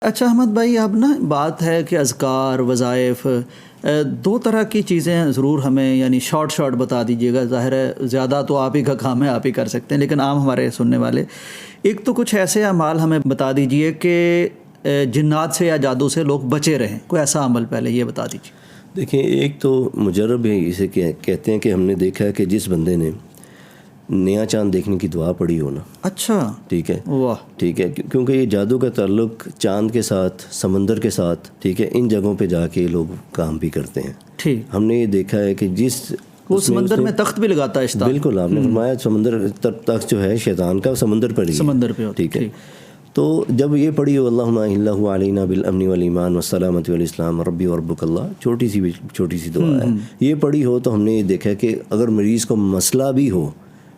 اچھا احمد بھائی، اب نا بات ہے کہ اذکار وظائف دو طرح کی چیزیں ضرور ہمیں یعنی شارٹ بتا دیجیے گا. ظاہر ہے زیادہ تو آپ ہی کا کام ہے، آپ ہی کر سکتے ہیں، لیکن عام ہمارے سننے والے ایک تو کچھ ایسے اعمال ہمیں بتا دیجیے کہ جنات سے یا جادو سے لوگ بچے رہیں. کوئی ایسا عمل پہلے یہ بتا دیجیے. دیکھیں، ایک تو مجرب ہے، اسے کہتے ہیں کہ ہم نے دیکھا ہے کہ جس بندے نے نیا چاند دیکھنے کی دعا پڑھی ہو نا. اچھا، ٹھیک ہے، واہ، ٹھیک ہے، کیونکہ یہ جادو کا تعلق چاند کے ساتھ، سمندر کے ساتھ، ٹھیک ہے، ان جگہوں پہ جا کے لوگ کام بھی کرتے ہیں. ٹھیک، ہم نے یہ دیکھا ہے کہ وہ سمندر میں تخت بھی لگاتا ہے اشتاق. بالکل، آپ نے فرمایا سمندر تخت جو ہے شیطان کا سمندر پر ہی سمندر پہ، ٹھیک ہے. تو جب یہ پڑھی ہو اللہم اہلہ علینا بالامن والایمان والسلامۃ والاسلام ربی وربک اللہ، چھوٹی سی دعا ہے، یہ پڑھی ہو تو ہم نے یہ دیکھا کہ اگر مریض کو مسئلہ بھی ہو،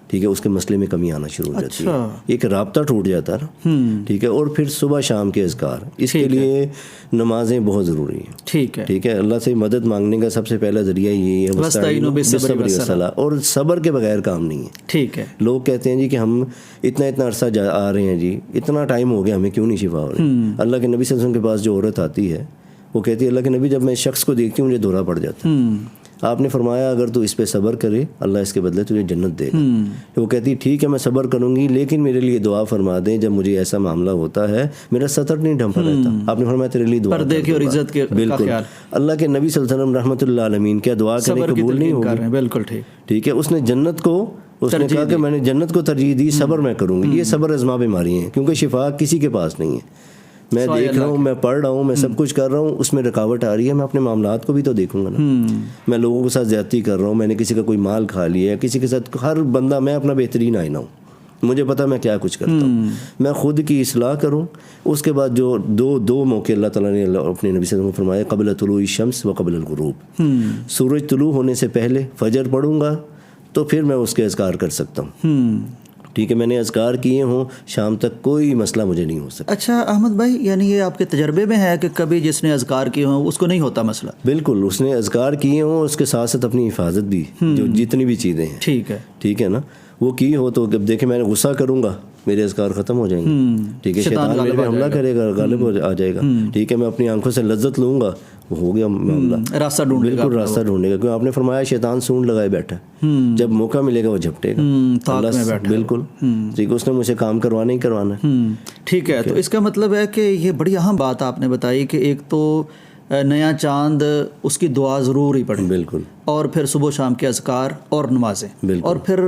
ٹھیک ہے، اس کے مسئلے میں کمی آنا شروع ہو جاتی ہے، ایک رابطہ ٹوٹ جاتا ہے نا. ٹھیک ہے، اور پھر صبح شام کے اذکار، اس کے لیے نمازیں بہت ضروری ہیں. ٹھیک ہے، اللہ سے مدد مانگنے کا سب سے پہلا ذریعہ یہی ہے واستعینوا بالصبر والصلاۃ، اور صبر کے بغیر کام نہیں ہے. ٹھیک ہے، لوگ کہتے ہیں جی کہ ہم اتنا عرصہ آ رہے ہیں، جی اتنا ٹائم ہو گیا، ہمیں کیوں نہیں شفا ہو رہی. اللہ کے نبی صلی اللہ علیہ وسلم کے پاس جو عورت آتی ہے وہ کہتی ہے اللہ کے نبی جب میں شخص کو دیکھتی ہوں مجھے دورہ پڑ جاتا ہے. آپ نے فرمایا اگر تو اس پہ صبر کرے اللہ اس کے بدلے تجھے جنت دے گا. وہ کہتی ٹھیک ہے میں صبر کروں گی، لیکن میرے لیے دعا فرما دیں جب مجھے ایسا معاملہ ہوتا ہے میرا سطر نہیں ڈھمپا رہتا. آپ نے فرمایا تیرے لیے دعا پردے کی اور عزت کے. بالکل، اللہ کے نبی صلی اللہ علیہ وسلم رحمۃ اللہ علیہ کیا دعا کریں قبول نہیں ہوگی. بالکل ٹھیک ہے، اس نے جنت کو، اس نے کہا کہ میں نے جنت کو ترجیح دی، صبر میں کروں گی. یہ صبر ازما بیماری ہیں، کیونکہ شفا کسی کے پاس نہیں ہے. میں دیکھ رہا ہوں، میں پڑھ رہا ہوں، میں سب کچھ کر رہا ہوں، اس میں رکاوٹ آ رہی ہے، میں اپنے معاملات کو بھی تو دیکھوں گا نا. میں لوگوں کے ساتھ زیادتی کر رہا ہوں، میں نے کسی کا کوئی مال کھا لیا ہے، کسی کے ساتھ، ہر بندہ، میں اپنا بہترین آئینہ ہوں، مجھے پتا میں کیا کچھ کرتا ہوں. میں خود کی اصلاح کروں. اس کے بعد جو دو موقع اللہ تعالیٰ نے اپنے نبی صلی اللہ علیہ وسلم کو فرمایا قبل طلوع الشمس و قبل الغروب، سورج طلوع ہونے سے پہلے فجر پڑھوں گا تو پھر میں اس کے اذکار کر سکتا ہوں. ٹھیک ہے، میں نے اذکار کیے ہوں، شام تک کوئی مسئلہ مجھے نہیں ہو سکتا. اچھا احمد بھائی، یعنی یہ آپ کے تجربے میں ہے کہ کبھی جس نے اذکار کیے ہوں اس کو نہیں ہوتا مسئلہ؟ بالکل، اس نے اذکار کیے ہوں، اس کے ساتھ ساتھ اپنی حفاظت بھی، جو جتنی بھی چیزیں ہیں، ٹھیک ہے نا، وہ کی ہو تو جب دیکھیں میں نے غصہ کروں گا میرے اذکار ختم ہو جائیں گے. ٹھیک ہے، شیطان میرے پہ حملہ کرے گا، غالب آ جائے گا. ٹھیک ہے، میں اپنی آنکھوں سے لذت لوں گا، وہ ہو گیا معاملہ، راستہ ڈھونڈے گا. بالکل راستہ ڈھونڈے گا، کیونکہ آپ نے فرمایا شیطان سونڈ لگائے بیٹھا ہے، جب موقع ملے گا وہ جھپٹے گا. بالکل ٹھیک ہے، اس نے مجھے کام کروانا ہی کروانا ہے. ٹھیک ہے، تو اس کا مطلب ہے کہ یہ بڑی اہم بات آپ نے بتائی کہ ایک تو نیا چاند، اس کی دعا ضرور ہی پڑھیں، بالکل، اور پھر صبح و شام کے اذکار اور نمازیں، اور پھر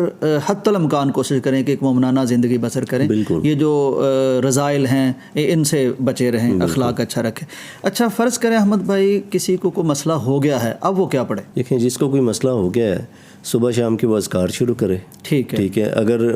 حتی الامکان کوشش کریں کہ ایک مومنانہ زندگی بسر کریں. یہ جو رذائل ہیں ان سے بچے رہیں، اخلاق اچھا رکھیں. اچھا فرض کریں احمد بھائی کسی کو کوئی مسئلہ ہو گیا ہے، اب وہ کیا پڑھے؟ دیکھیں، جس کو کوئی مسئلہ ہو گیا ہے صبح شام کے وہ اذکار شروع کرے. ٹھیک ہے، اگر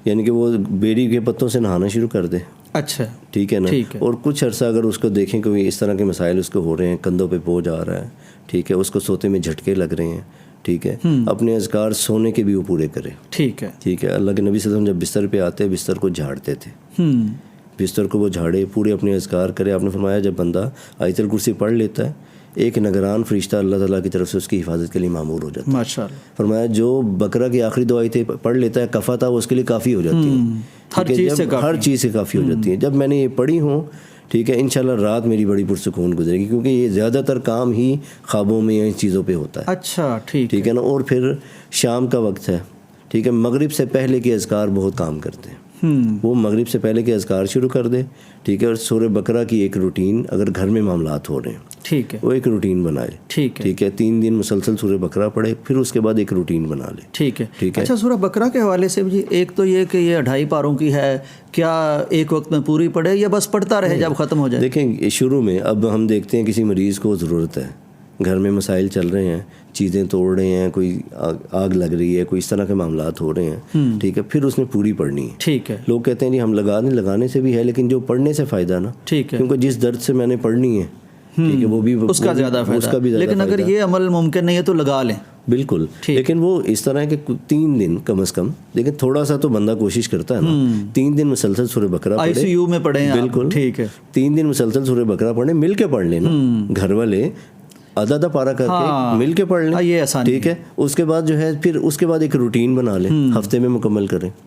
یعنی کہ وہ بیری کے پتوں سے نہانا شروع کر دے. اچھا، ٹھیک ہے نا، اور کچھ عرصہ اگر اس کو دیکھیں کہ اس طرح کے مسائل اس کو ہو رہے ہیں، کندھوں پہ بوجھ آ رہا ہے، ٹھیک ہے، اس کو سوتے میں جھٹکے لگ رہے ہیں، ٹھیک ہے، اپنے اذکار سونے کے بھی وہ پورے کرے. ٹھیک ہے، اللہ کے نبی صلی اللہ علیہ وسلم جب بستر پہ آتے بستر کو جھاڑتے تھے، بستر کو وہ جھاڑے، پورے اپنے اذکار کرے. آپ نے فرمایا جب بندہ آیت الکرسی پڑھ لیتا ہے ایک نگران فرشتہ اللہ تعالیٰ کی طرف سے اس کی حفاظت کے لیے معمور ہو جاتا ہے. ماشاءاللہ. فرمایا جو بقرہ کی آخری دو آیتیں پڑھ لیتا ہے کفا تھا، وہ اس کے لیے کافی ہو جاتی ہیں، ہر چیز سے کافی ہو جاتی ہیں. جب میں نے یہ پڑھی ہوں، ٹھیک ہے، انشاءاللہ رات میری بڑی پرسکون گزرے گی، کیونکہ یہ زیادہ تر کام ہی خوابوں میں ان چیزوں پہ ہوتا ہے. اچھا، ٹھیک ہے نا. اور پھر شام کا وقت ہے، ٹھیک ہے، مغرب سے پہلے کے اذکار بہت کام کرتے ہیں. وہ مغرب سے پہلے کے اذکار شروع کر دے. ٹھیک ہے، اور سورہ بقرہ کی ایک روٹین، اگر گھر میں معاملات ہو رہے ہیں، ٹھیک ہے، وہ ایک روٹین بنائے. ٹھیک ہے، 3 دن مسلسل سورہ بقرہ پڑھے، پھر اس کے بعد ایک روٹین بنا لے. ٹھیک ہے. اچھا سورہ بقرہ کے حوالے سے بھی ایک تو یہ کہ یہ 2.5 پاروں کی ہے، کیا ایک وقت میں پوری پڑھے یا بس پڑھتا رہے جب ختم ہو جائے؟ دیکھیں، شروع میں اب ہم دیکھتے ہیں کسی مریض کو ضرورت ہے، گھر میں مسائل چل رہے ہیں، چیزیں توڑ رہے ہیں، کوئی آگ لگ رہی ہے، کوئی اس طرح کے معاملات ہو رہے ہیں، ٹھیک ہے، پھر اس نے پوری پڑھنی ہے. ٹھیک ہے. لوگ کہتے ہیں جی ہم لگانے سے بھی ہے، لیکن جو پڑھنے سے فائدہ نا، کیونکہ جس درد سے میں نے پڑھنی ہے، ٹھیک ہے، وہ بھی اس کا زیادہ فائدہ. لیکن اگر یہ عمل ممکن نہیں ہے تو لگا لیں. بالکل، لیکن وہ اس طرح ہے کہ 3 دن کم از کم، لیکن تھوڑا سا تو بندہ کوشش کرتا ہے نا. 3 دن مسلسل سورہ بقرہ پڑھے، ICU میں پڑھیں. بالکل ٹھیک ہے. 3 دن مسلسل سورہ بقرہ پڑھیں، مل کے پڑھ لینا، گھر والے آدھا پارا کر کے مل کے پڑھ لیں. ٹھیک ہے، اس کے بعد جو ہے پھر اس کے بعد ایک روٹین بنا لیں، ہفتے میں مکمل کریں.